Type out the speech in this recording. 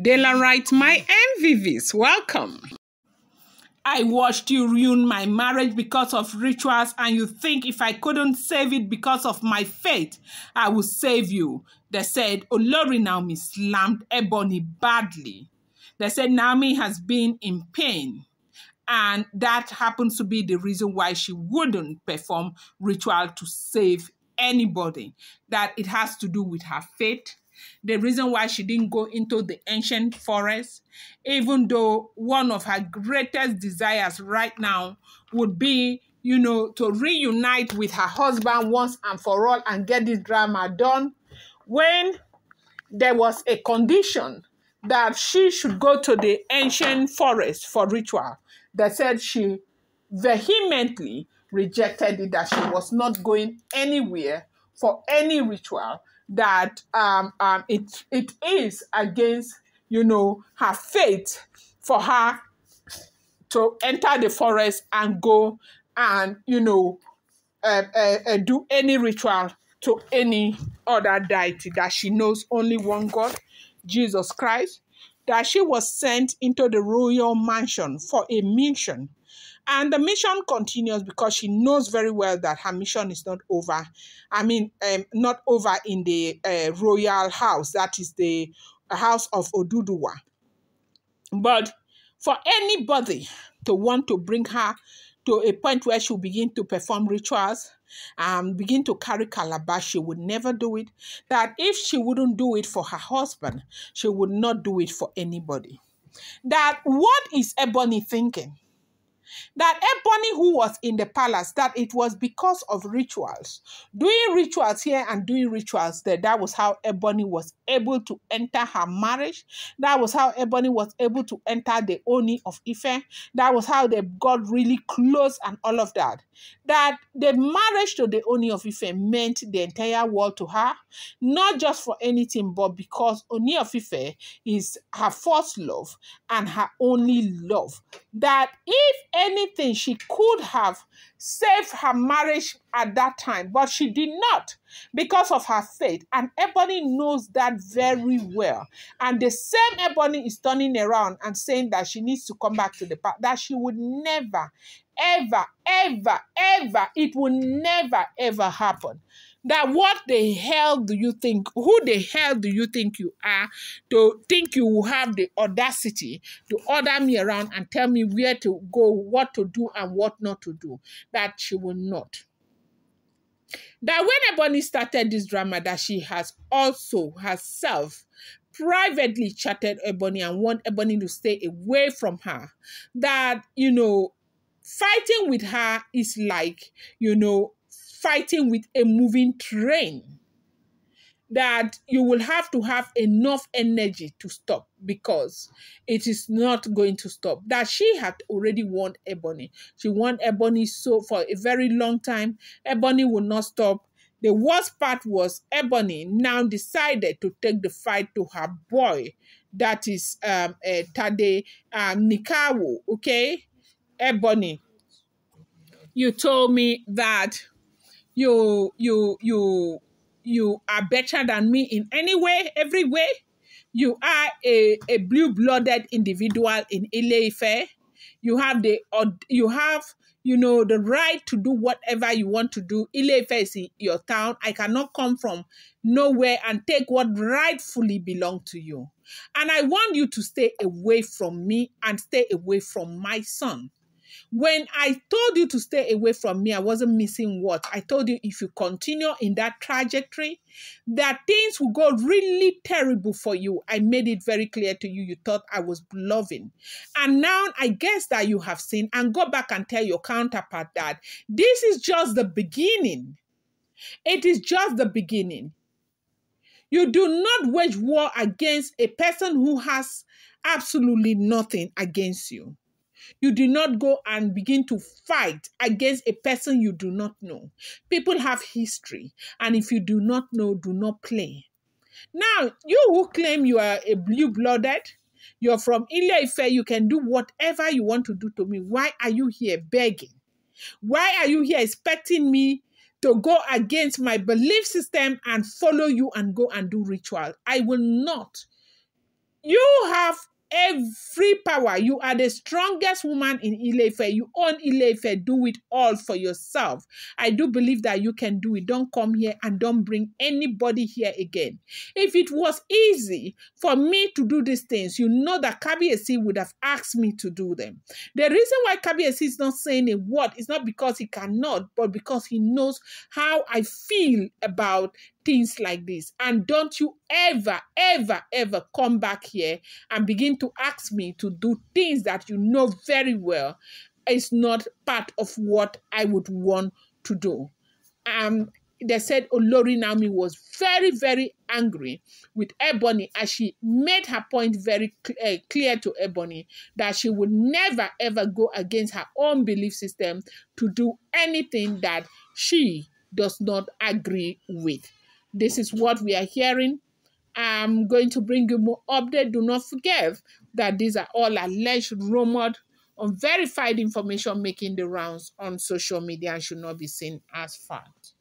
Dela writes, my MVVs, welcome. I watched you ruin my marriage because of rituals, and you think if I couldn't save it because of my faith, I would save you. They said Olori Naomi slammed Ebony badly. They said Naomi has been in pain, and that happens to be the reason why she wouldn't perform ritual to save anybody, that it has to do with her faith. The reason why she didn't go into the ancient forest, even though one of her greatest desires right now would be, to reunite with her husband once and for all and get this drama done, when there was a condition that she should go to the ancient forest for ritual. They said she vehemently rejected it, that she was not going anywhere for any ritual, that it is against, her faith for her to enter the forest and go and, do any ritual to any other deity, that she knows only one God, Jesus Christ, that she was sent into the royal mansion for a mission. And the mission continues because she knows very well that her mission is not over. Not over in the royal house, that is the house of Oduduwa. But for anybody to want to bring her to a point where she'll begin to perform rituals, begin to carry calabash, she would never do it. That if she wouldn't do it for her husband, she would not do it for anybody. That what is Ebony thinking? That Ebony, who was in the palace, that it was because of rituals. Doing rituals here and doing rituals there, that was how Ebony was able to enter her marriage. That was how Ebony was able to enter the Oni of Ife. That was how they got really close and all of that. That the marriage to the Oni of Ife meant the entire world to her, not just for anything, but because Oni of Ife is her first love and her only love. That if anything, she could have saved her marriage at that time, but she did not, because of her faith. And Ebony knows that very well. And the same Ebony is turning around and saying that she needs to come back to the past, that she would never, ever, ever, ever, it will never, ever happen. That what the hell do you think, who the hell do you think you are to think you will have the audacity to order me around and tell me where to go, what to do and what not to do? That she will not. That when Ebony started this drama, that she has also herself privately chatted Ebony and want Ebony to stay away from her. That, fighting with her is like, fighting with a moving train. That you will have to have enough energy to stop, because it is not going to stop. That she had already warned Ebony. She warned Ebony so for a very long time. Ebony will not stop. The worst part was Ebony now decided to take the fight to her boy. That is Tade Nikawo. Okay, Ebony, you told me that you are better than me in any way, every way. You are a blue-blooded individual in Ile-Ife. You have the right to do whatever you want to do. Ile-Ife is in your town. I cannot come from nowhere and take what rightfully belongs to you. And I want you to stay away from me and stay away from my son. When I told you to stay away from me, I wasn't missing what. I told you if you continue in that trajectory, that things will go really terrible for you. I made it very clear to you. You thought I was bluffing. And now I guess that you have seen, and go back and tell your counterpart that this is just the beginning. It is just the beginning. You do not wage war against a person who has absolutely nothing against you. You do not go and begin to fight against a person you do not know. People have history, and if you do not know, do not play. Now, you who claim you are a blue-blooded, you're from Ile-Ife, you can do whatever you want to do to me. Why are you here begging? Why are you here expecting me to go against my belief system and follow you and go and do ritual? I will not. You every power. You are the strongest woman in Ile-Ife. You own Ile-Ife. Do it all for yourself. I do believe that you can do it. Don't come here and don't bring anybody here again. If it was easy for me to do these things, you know that Kabiyesi would have asked me to do them. The reason why Kabiyesi is not saying a word is not because he cannot, but because he knows how I feel about things like this. And don't you ever, ever, ever come back here and begin to ask me to do things that you know very well is not part of what I would want to do. They said Olori Naomi was very, very angry with Ebony as she made her point very clear to Ebony that she would never, ever go against her own belief system to do anything that she does not agree with. This is what we are hearing. I'm going to bring you more update. Do not forget that these are all alleged, rumored, unverified information making the rounds on social media and should not be seen as fact.